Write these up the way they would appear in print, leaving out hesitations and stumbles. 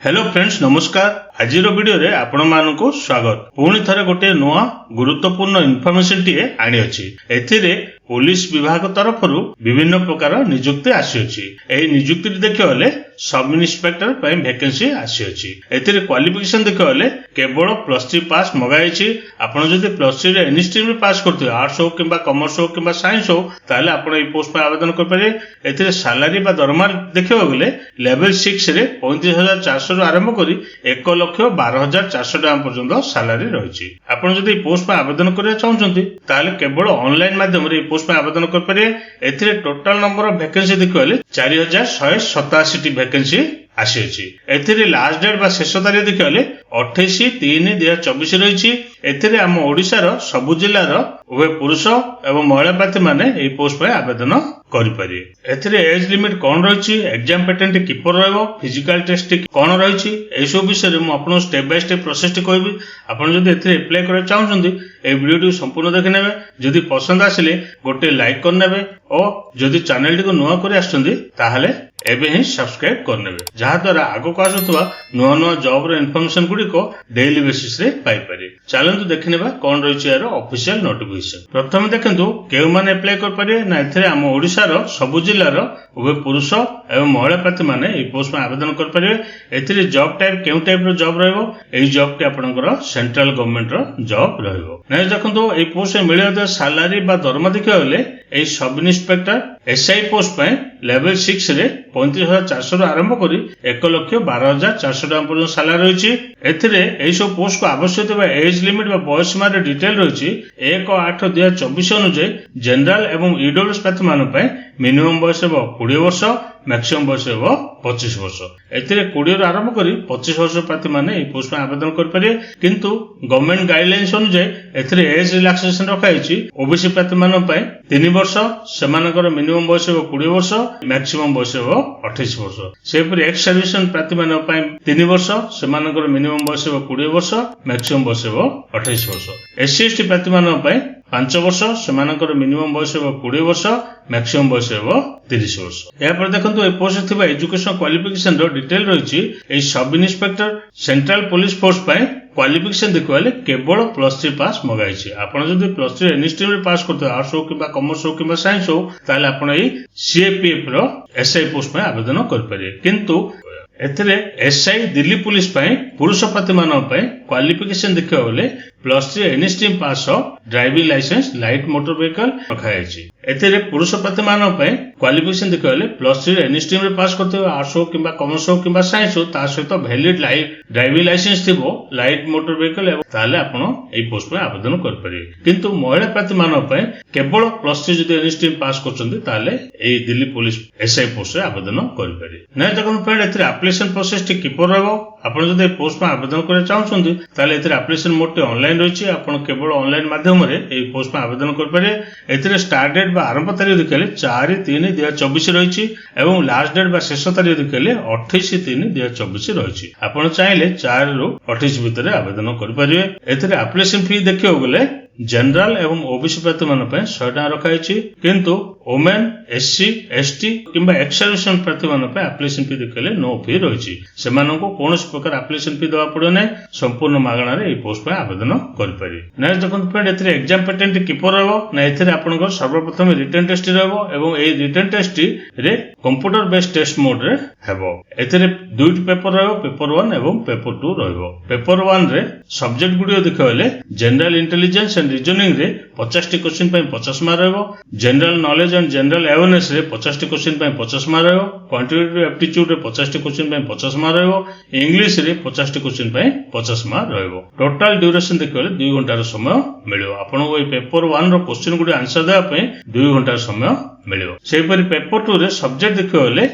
Hello friends नमस्कार। आज video रे आपण मानकु स्वागत। पुणी थरे गोटे नुआ गुरुत्वपूर्ण इनफॉरमेशन टीए आनी अछि। एथिरे पुलिस विभाग तरफरु विभिन्न प्रकार नियुक्ति आसी अछि। एही नियुक्ति देखिबले सब इन्स्पेक्टर पय वैकेंसी आसी अछि। एथिरे क्वालिफिकेशन देखिबले केवल +3 पास मगाई अछि। आपण जदि +3 रे एनी स्ट्रीम रे पास करथि, आर्ट्स हो किबा कॉमर्स हो किबा साइंस हो, ताले आपण ए पोस्ट पे आवेदन कर पारे। एथिरे सैलरी बा दरमा देखिबा गेले लेवल 6 रे 35,400 रु आरंभ करी 1,12,400 टका पर्यंत सैलरी रहिछि। आपण जदि पोस्ट पे आवेदन करिया चाहउछन्ति ताले केवल ऑनलाइन माध्यम रे पोस्ट पे आवेदन कर पारे। एथिरे टोटल नंबर ऑफ वैकेंसी देखिबले 4,187 टी वैकेंसी आसी अछि। एथिरे लास्ट डेट बा शेष तारीख देखिबले 28/3/2024 रहिछि। एथिरे हम ओडिसा रो सब जिल्ला रो उभय पुरुष एवं महिला प्रार्थी माने एई पोस्ट पे आवेदन करि पारे। एथिरे एज लिमिट कोन रहिछि, एग्जाम पैटर्न किपर रहबो, फिजिकल टेस्ट कोन रहिछि, एई सब विषय रे म आपन स्टेप बाय स्टेप प्रोसेस कहबी। आपण जदि एथिरे अप्लाई करे चाहउछन्ति ए वीडियो संपूर्ण देखि नेबे। जदि पसंद आसिले गोटे लाइक कर नेबे और जदि चैनल टी को नुआ करे आछन्ति ताहाले एबे ही सब्सक्राइब कर नेबे, जहा द्वारा आगो को आसुतबा नुआ नुआ जॉब रो इन्फॉर्मेशन गुडी को डेली बेसिस रे पाई पारे। चलंतु देखिनेबा कोन रहिछि यार ऑफिशियल नोटिफिकेशन। प्रथम देखंतु केउ माने अप्लाई कर पारे ना। एथिरे हम ओडिसा रो सब जिल्ला रो उभय पुरुष एवं महिला प्रार्थी माने ए पोस्ट में आवेदन कर पारे। एथिरे जॉब टाइप केउ टाइप रो जॉब रहबो, एई जॉब के आपनकर सेंट्रल गवर्नमेंट रो जॉब रहबो। नै देखंतु ए पोस्ट में मिलियो सैलरी बा दरमा देखिबले एई सब इन्स्पेक्टर एसआई पोस्ट पे लेवल 6 रे 35,400 रु आरंभ करी 1,12,400 टका पर्यंत सैलरी रहिछि। एथिरे एई सब पोस्ट को आवश्यक बा एज लिमिट बा बयस सीमा रे डिटेल रहिछि। 1/8/2024 अनुसार जनरल एवं ईडब्ल्यूएस प्रार्थी मान पे मिनिमम बयस हो 20 वर्ष, मैक्सिमम बयस हो 25 वर्ष। एथिरे 20 रु आरंभ करी 25 वर्ष प्रार्थी माने एई पोस्ट में आवेदन कर पारे। किंतु गवर्नमेंट गाइडलाइंस अनुसार एथिरे एज रिलैक्सेशन रखा हैछि। ओबीसी प्रार्थी मान पे 3 वर्ष, सेमानकर मिनिमम बयस हो 20 वर्ष, मैक्सिमम बयस हो 28 वर्ष। सेपरि एक्स सर्विसमेन प्रार्थी मान पे 3 वर्ष, सेमानकर मिनिमम बयस हो 20 वर्ष, मैक्सिमम बयस हो 28 वर्ष। एससी एसटी प्रार्थी मान पे 5 वर्ष, सेमानकर मिनिमम बयस हो 20 वर्ष, मैक्सिमम बयस हो 30 वर्ष। या पर देखंतु ए पोस्ट थिबा एजुकेशन क्वालिफिकेशन रो डिटेल रहिछि। ए sub inspector central police force पे क्वालिफिकेशन देखिबले केवल +3 पास मगाइछि। आपण जदि +3 एनी स्ट्रीम रे पास करते, आर्ट्स हो किबा कॉमर्स हो किबा साइंस हो, ताले आपण एई सीएपीएफ रो एसआई पोस्ट में आवेदन कर पारे। किंतु एथिरे एसआई दिल्ली पुलिस पे पुरुष प्रार्थी मान पे क्वालिफिकेशन देखिबले +3 एनी स्ट्रीम पास हो, driving licence light motor vehicle रखा हैछि। एथिरे पुरुष प्रार्थी मान पे क्वालिफिकेशन देखिबले +3 एनी स्ट्रीम रे पास करते, आर्ट्स हो किबा कॉमर्स हो किबा साइंस हो, ता सहित वैलिड ड्राइविंग लाइसेंस थिबो, लाइट मोटर व्हीकल, ताले आपण एई पोस्ट में आवेदन कर पारे। किंतु महिला प्रार्थी मान पे केवल +3 जदि एनी स्ट्रीम पास करछन्ती ताले एई दिल्ली पुलिस एसआई पोस्ट रे आवेदन कर पारे। नै देखन फ्रेंड एथिरे एप्लीकेशन प्रोसेस टी किपर रहबो। आपण जदि पोस्ट में आवेदन करे चाहउछन्ती ताले एथिरे एप्लीकेशन मोड टी ऑनलाइन रहिछि। आपण केवल ऑनलाइन माध्यम रे एई पोस्ट में आवेदन कर पारे। एथिरे स्टार्ट डेट बा आरंभ तारीख देखले 4/3/2024 रहिछि एवं लास्ट डेट बा शेष तारीख देखले 28/3/2024 रहिछि। आपण चाहिले 4 रु 28 भितर आवेदन कर पारिबे। एथिरे एप्लीकेशन फी देखियो गेले जनरल एवं ओबीसी प्रार्थी मान पे 100 टका रखा हैछि। किंतु वुमेन, एससी, एसटी किंबा एक्स सर्विसमेन प्रार्थी मान पे एप्लीकेशन फी देखले नो फी रहिछि। सेमाननको कोनोस प्रकार एप्लीकेशन फी देबा पड़ो नै, संपूर्ण मागणा रे ए पोस्ट पे आवेदन कर पारि। नै देखन फ्रेंड एथिरे एग्जाम पैटर्न किपर रहबो ना। एथिरे आपनकर सर्वप्रथम रिटन टेस्ट रहबो एवं ए रिटन टेस्ट रे कंप्यूटर बेस्ड टेस्ट मोड रे हेबो। एथिरे दुईट पेपर रहबो, पेपर 1 एवं पेपर 2 रहबो। पेपर 1 रे सब्जेक्ट गुडियो देखले जनरल इंटेलिजेंस रीजनिंग रे 50 टी क्वेश्चन पे 50 मार्क रहबो। General knowledge and general awareness रे 50 टी क्वेश्चन पे 50 मार्क रहबो। क्वांटिटेटिव एप्टीट्यूड रे 50 टी क्वेश्चन पे 50 मार्क रहबो। इंग्लिश रे 50 टी क्वेश्चन पे 50 मार्क रहबो। टोटल ड्यूरेशन देखले 2 घंटा रो समय मिलियो। आपण को पेपर 1 रो क्वेश्चन गुडी आंसर देबा पे 2 घंटा समय मिलियो। सेपरि पेपर 2 रे सब्जेक्ट देखले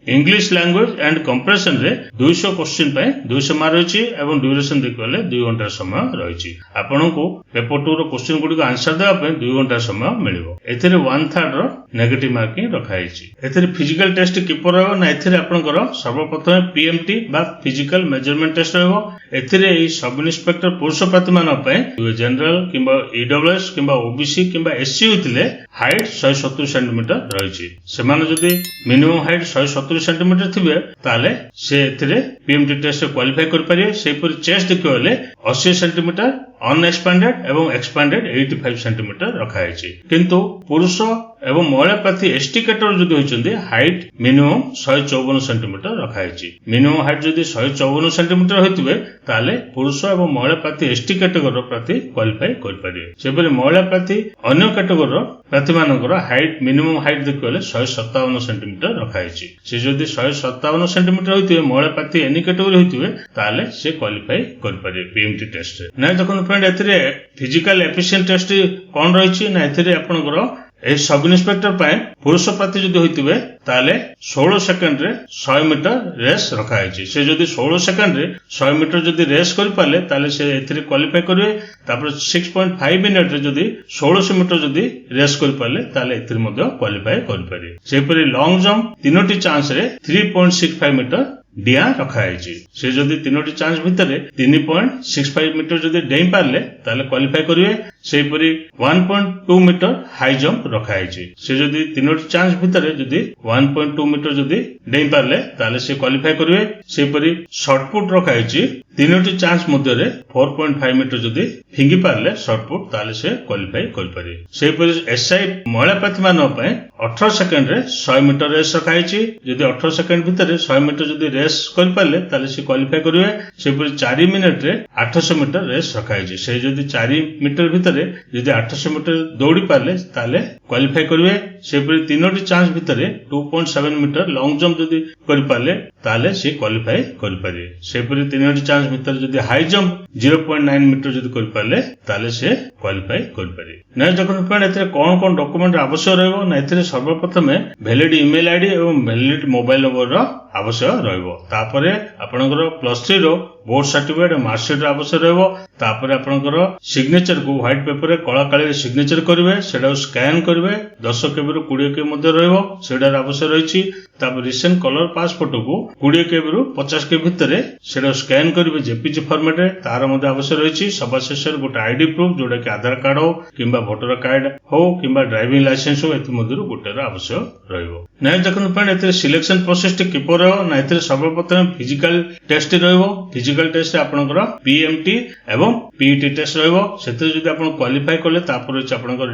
इंग्लिश लैंग्वेज एंड कंप्रेशन रे 200 क्वेश्चन पे 200 मार्क रहिछि एवं ड्यूरेशन देखले 2 घंटा समय रहिछि। आपण को पेपर 2 रो क्वेश्चन गुडी को आंसर देबा पे 2 घंटा समय मिलियो। एथिरे 1/3 रो नेगेटिव मार्किंग रखा हैछि। एथिरे फिजिकल टेस्ट किपर रहबो ना। एथिरे आपनकर सर्वप्रथम पीएमटी बा फिजिकल मेजरमेंट टेस्ट रहबो। एथिरे एई सब इन्स्पेक्टर पुरुष प्रार्थी मान पे जनरल किंबा ईडब्ल्यूएस किंबा ओबीसी किंबा एससी होतिले हाइट 170 सेंटीमीटर रहिछि। सेमाने जदि मिनिमम हाइट 170 सेंटीमीटर थिबे ताले से एथिरे पीएमटी टेस्ट क्वालिफाई कर पारिए। सेपरि चेस्ट देखियो ले 80 सेंटीमीटर अनएक्सपांडेड एवं एक्सपांडेड 85 सेंटीमीटर रखा है। किंतु पुरुष एवं महिला प्रार्थी एसटी कैटेगरी जदि होइचंदी हाइट मिनिमम 154 सेंटीमीटर रखा है। मिनिमम हाइट जदि 154 सेंटीमीटर होइतबे ताले पुरुष एवं महिला प्रार्थी एसटी कैटेगरी प्रार्थी क्वालिफाई कर पारिए। सेपरि महिला प्रार्थी अन्य कैटेगरी प्रार्थी मानकर हाइट मिनिमम हाइट देखियो 157 सेंटीमीटर रखा है। से जदि 157 सेंटीमीटर होइतबे महिला प्रार्थी एनी कैटेगरी होइतबे ताले से क्वालिफाई कर पारिए पीएमटी टेस्ट। ना देखो फ्रेंड एथिरे फिजिकल एफिशिएंट टेस्ट कोन रहिछि ना एथिरे आपनकर ए सब इन्स्पेक्टर पाए पुरुष प्रार्थी जदि होइतबे ताले 16 सेकंड रे 100 मीटर रेस रखा है। से जदि 16 सेकंड रे 100 मीटर जदि रेस कर पाले ताले से एथिरे क्वालिफाई करबे। तापर 6.5 मिनिट रे जदि 1600 मीटर जदि रेस कर पाले ताले एथिरे मध्ये क्वालिफाई कर पारे। सेपरि लॉन्ग जंप तीनोटी चांस रे 3.65 मीटर डिया रखा है। से जदि तीनोटी चांस भितर 3.65 मीटर जदि डेई पारले ताले क्वालिफाई करिवे। सेपरि 1.2 मीटर हाई जंप रखा है। से जदि तीनोटी चांस भितर जदि 1.2 मीटर जदि डेई पारले ताले से क्वालिफाई करिवे। सेपरि शॉर्ट पुट रखा है। तीनोटी चांस मध्य 4.5 मीटर जदि फिंगी पारले शॉर्ट पुट ताले से क्वालिफाई कर पारे। सेपरि एसआई महिला प्रार्थी मानन पय 18 सेकंड रे 100 मीटर रेस रखा है। जदि 18 सेकंड भितर 100 मीटर जदि रेस कर पाले ताले से क्वालिफाई करिवे। सेपरि 4 मिनिट रे 800 मीटर रेस रखा है। से जदि 4 मीटर भितर जदि 800 मीटर दौड़ी पारले ताले क्वालिफाई करिवे। सेपरि तीनोटी चांस भितर 2.7 मीटर लॉन्ग जंप जदि कर पाले ताले से क्वालिफाई कर पारे। सेपरि तीनोटी चांस भितर जदि हाई जंप 0.9 मीटर जदि कर पाले ताले से क्वालिफाई कर पारे। नै जखन फ्रेंड एथरे कोन डॉक्यूमेंट आवश्यक रहबो ना एथरे सर्वप्रथम वैलिड ईमेल आईडी एवं वैलिड मोबाइल नंबर रो आवश्यक रहबो। तापरे आपनकर +3 रो बोर्ड सर्टिफिकेट मार्कशीट आवश्यक रहबो। तापरे आपनकर सिग्नेचर को व्हाइट पेपर रे कला काली सिग्नेचर करिवे। सेडा स्कैन करिवे 10 केबी रो 20 केबी मध्ये रहबो। सेडा आवश्यक रहिछि। तापर रिसेंट कलर पास फोटो को 20 केबी रो 50 केबी भितर सेडा स्कैन करिवे जेपीजी फॉर्मेट रे। तार मध्ये आवश्यक रहिछि सभा शेषर गोटे आईडी प्रूफ जोडा कि आधार कार्ड हो किंबा वोटर कार्ड हो किंबा ड्राइविंग लाइसेंस हो एति मध्ये गोटे आवश्यक रहबो। नै जखन फ्रेंड एते सिलेक्शन प्रोसेस टी किपर रहबो ना एते सर्वप्रथम फिजिकल टेस्ट रहबो। फिजिकल टेस्ट आपनकर पीएमटी एवं पीईटी टेस्ट रहबो। सेते जदि आपन क्वालिफाई करले तापर अछि आपनकर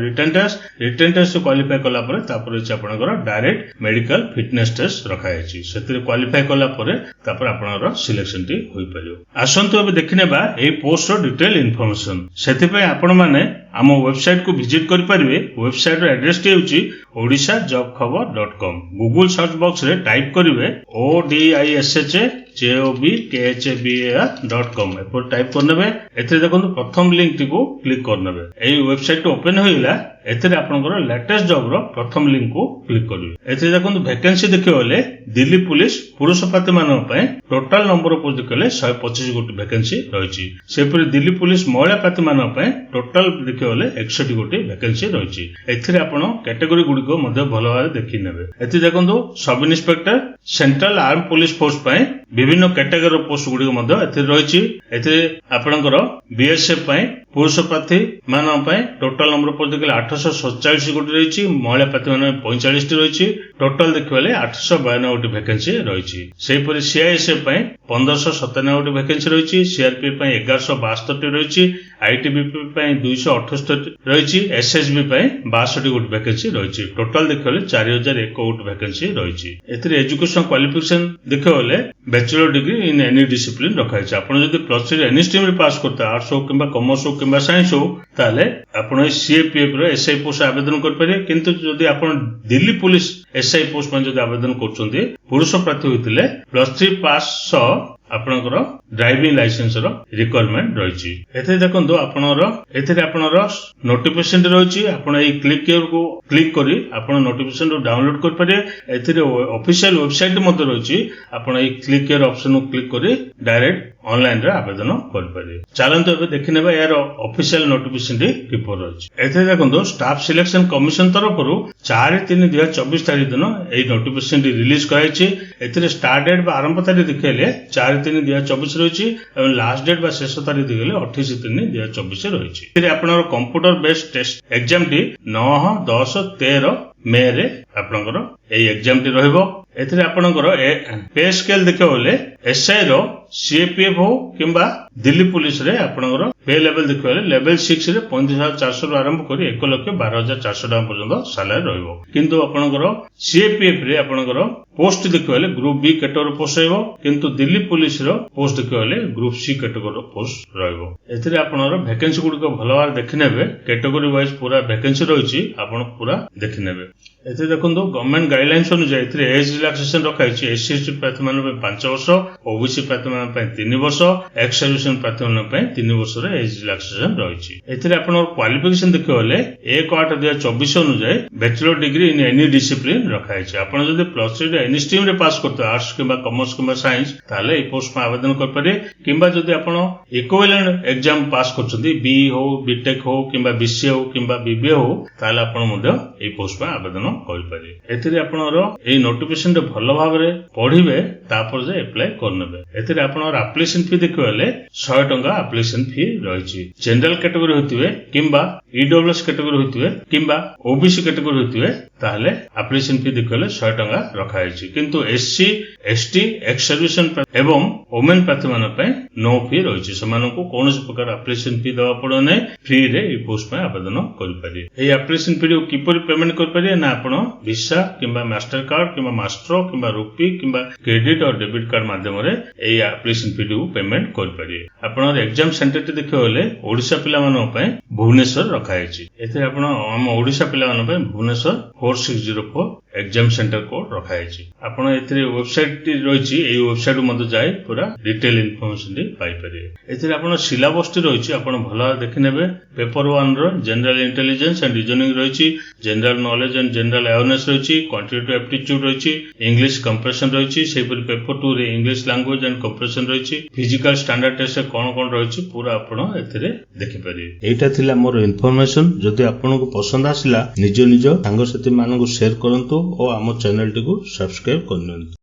रिटन टेस्ट क्वालिफाई करला परे तापर अछि आपनकर डायरेक्ट मेडिकल फिटनेस टेस्ट रखा अछि। सेते क्वालिफाई करला परे तापर आपनकर सिलेक्शन टी होई परियो। आसंतु अब देखिनेबा एई पोस्ट रो डिटेल इन्फॉर्मेशन। सेति पय आपण माने आम वेबसाइट को विजिट करि परिबे। वेबसाइट रो एड्रेस टी होछि odisha.jobkhabar.com। गूगल सर्च बॉक्स रे टाइप करिवे odishajobkhabar.com एपर टाइप करनेबे। एथे देखंतु प्रथम लिंक टी को क्लिक करनेबे। एई वेबसाइट ओपन होइला एथे आपनकर लेटेस्ट जॉब रो प्रथम लिंक को क्लिक करिवे। एथे देखंतु वैकेंसी देखियोले दिल्ली पुलिस पुरुष प्रार्थी मानन पय टोटल नंबर ऑफ पोस्ट देखले 125 गोटी वैकेंसी रहिछि। सेपरि दिल्ली पुलिस महिला प्रार्थी मानन पय टोटल देखियोले 61 गोटी वैकेंसी रहिछि। एथिरे आपण कैटेगरी गुडी को मध्ये भलो भाबे देखि नेबे। एथि देखंतु सब inspector central arm police force पय विभिन्न कैटेगरी पोस्ट गुडी को मध्ये एथि रहिछि। एथि आपणकर बीएसएफ पय पुरुष प्रार्थी मानन पय टोटल नंबर ऑफ पोस्ट देखले 847 गोटी रहिछि। महिला प्रार्थी मानन 45 टी रहिछि। टोटल देखिबले 852 गोटी वैकेंसी रहिछि। सेपरि सीआईएसएफ पय 1597 गोटी वैकेंसी रहिछि। सीआरपी पय 1172 टी रहिछि। आईटीबीपी पय 268 रहिछि। एसएसबी पय 62 गोटी वैकेंसी रहिछि। टोटल देखिबले 4001 गोटी वैकेंसी रहिछि। एथिरे एजुकेशन क्वालिफिकेशन देखिबले bachelor degree in any discipline रखा छै। आपण जदि +3 एनी स्ट्रीम रे पास करता आर्ट्स हो किंबा कॉमर्स हो किंबा साइंस हो ताले आपण सीएपीएफ रो एसआई पोस्ट आवेदन कर पारे। किंतु जदि आपण दिल्ली पुलिस एसआई पोस्ट में जदि आवेदन करछन्ती पुरुष प्रार्थी होइतिले +3 पास आपनकर ड्राइविंग लाइसेंस रो रिक्वायरमेंट रहिछि। एथे देखंतु आपनर एथिरे आपनर नोटिफिकेशन रहिछि। आपण एई क्लिक हियर को क्लिक करी आपण नोटिफिकेशन रो डाउनलोड कर पारे। एथिरे ऑफिशियल वेबसाइट मध्ये रहिछि। आपण एई क्लिक हियर ऑप्शन को क्लिक करी डायरेक्ट ऑनलाइन रे आवेदन कर पारे। चलंतु एबे देखिनेबा यार ऑफिशियल नोटिफिकेशन रे किपर रहिछि। एथे देखंतु स्टाफ सिलेक्शन कमिशन तरफरु 4/3/2024 तारिख दिन एई नोटिफिकेशन रिलीज कराइछि। एथिरे स्टार्ट डेट बा आरंभ तारिख देखैले 4/3/2024 रहिछि एवं लास्ट डेट बा शेष तारिख देखैले 28/3/2024 रहिछि। एथिरे आपनर कंप्यूटर बेस्ड टेस्ट एग्जाम टी 9, 10, 13 मे रे आपनकर एई एग्जाम टी रहइबो। एथिरे आपणकर पे स्केल देखियो बोले एसआई रो सीएपीएफ हो किंबा दिल्ली पुलिस रे आपणकर पे लेवल देखियो बोले लेवल 6 रे 35,400 रु आरंभ करी 1,12,400 टका पर्यंत सैलरी रहइबो किंतु आपणकर सीएपीएफ रे आपणकर पोस्ट देखियो बोले ग्रुप बी कैटेगरी पोस्ट रहइबो किंतु दिल्ली पुलिस रो पोस्ट देखियो बोले ग्रुप सी कैटेगरी पोस्ट रहइबो एथिरे आपणकर वैकेंसी गुडी को भलो भार देखिनेबे कैटेगरी वाइज पूरा वैकेंसी रहिछि आपण पूरा देखिनेबे एथे देखंतु गवर्नमेंट गाइडलाइंस अनुसार एथिरे एज रिलैक्सेशन रखाइछि एससी एसटी प्रार्थी मान पे 5 वर्ष ओबीसी प्रार्थी मान पे 3 वर्ष एक्स सर्विसन प्रार्थी मान पे 3 वर्ष रे एज रिलैक्सेशन रहिछि एथिरे आपण क्वालिफिकेशन देखियो बोले 1/8/2024 अनुसार bachelor degree in any discipline रखाइछि आपण जदि प्लस 3 रे एनी स्ट्रीम रे पास करते आर्ट्स किंबा कॉमर्स किंबा साइंस ताले ए पोस्ट में आवेदन कर पारे किंबा जदि आपण इक्विवेलेंट एग्जाम पास करछथि बीई हो बीटेक हो किंबा बीसीए हो किंबा बीबीए हो ताले आपण मध्य ए पोस्ट में आवेदन कर पारे एथिरे आपणर ए नोटिफिकेशन रे भलो भाबरे पढिबे तापर जे अप्लाई करनेबे एथिरे आपणर एप्लिकेशन फी देखिबेले 100 टका एप्लिकेशन फी रहिछि जनरल कैटेगरी होतिबे किंबा ईडब्ल्यूएस कैटेगरी होतिबे किंबा ओबीसी कैटेगरी होतिबे ताहले एप्लिकेशन फी देखिबेले 100 टका रखाइछि किंतु एससी एसटी एक्स सर्विसन एवं वुमेन प्रार्थी मान पे नो फी रहिछि समानको कोनोसी प्रकार एप्लिकेशन फी देबा पड़ो नै फ्री रे ए पोस्ट में आवेदन करि पारि ए एप्लिकेशन फी किपरि पेमेंट कर पारि ना आपण वीसा किंबा मास्टर कार्ड किंबा मास्ट्रो किंबा रुपी किंबा क्रेडिट और डेबिट कार्ड माध्यम रे ए एप्लिकेशन फी पेमेंट कर पारि आपण एग्जाम सेंटर टी देखियो बोले ओडिसा पिला मानो पे भुवनेश्वर रखाइछि एते आपण हम ओडिसा पिला मानो पे भुवनेश्वर 4604 एग्जाम सेंटर कोड रखाइछि आपण एथिरे वेबसाइट टी रहिछि ए वेबसाइट मते जाय पूरा डिटेल इन्फॉर्मेशन टी पाइ पारे एथिरे आपण सिलेबस टी रहिछि आपण भलो देखिनेबे पेपर 1 रो जनरल इंटेलिजेंस एंड रीजनिंग रहिछि general knowledge and general awareness रहिछि क्वांटिटेटिव एप्टीट्यूड रहिछि इंग्लिश कंप्रेशन रहिछि सेपरि पेपर 2 रे इंग्लिश लैंग्वेज एंड कंप्रेशन रहिछि फिजिकल स्टैंडर्ड टेस्ट कोन कोन रहिछि पूरा आपण एथिरे देखि पारिबे एटा थिला मोर इन्फॉर्मेशन जदि आपनको पसंद आसिला निज निज सांगसाथी माननको शेयर करंतु और आम चैनल टी को सब्सक्राइब करनियंतु।